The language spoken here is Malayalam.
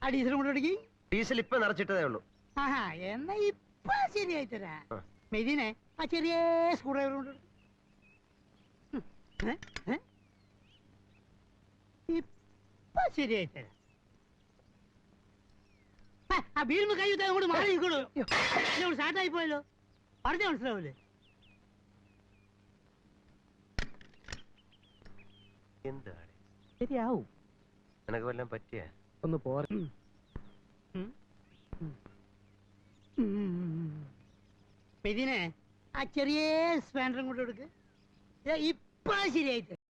ആ ഡീസൽ കൊണ്ട് കൊടുക്കി. ഡീസൽ ഇപ്പൊ നിറച്ചിട്ടതേ ഉള്ളൂ. ആഹാ, എന്നാ ഇപ്പൊ ശരിയായി തരാ. മെതിനെ ആ ചെറിയ സ്ക്രൂ ഡ്രൈവർ കൊണ്ട് ഇപ്പൊ ശരിയായി തരാം. ആ വീടിന് കൈ കുത്താൻ അങ്ങോട്ട് മാറി നിൽക്കണോ? സ്റ്റാർട്ടായി പോയല്ലോ. പറഞ്ഞ മനസ്സിലാവൂലേ? എന്താണ് ശരിയാവും. നിനക്ക് വല്ലതും പറ്റിയ ഒന്ന് പോരെ. മെതിനെ ആ ചെറിയ സ്പാൻഡറും കൊണ്ട് കൊടുക്ക്. ഇപ്പൊ ശരിയായി തരാം.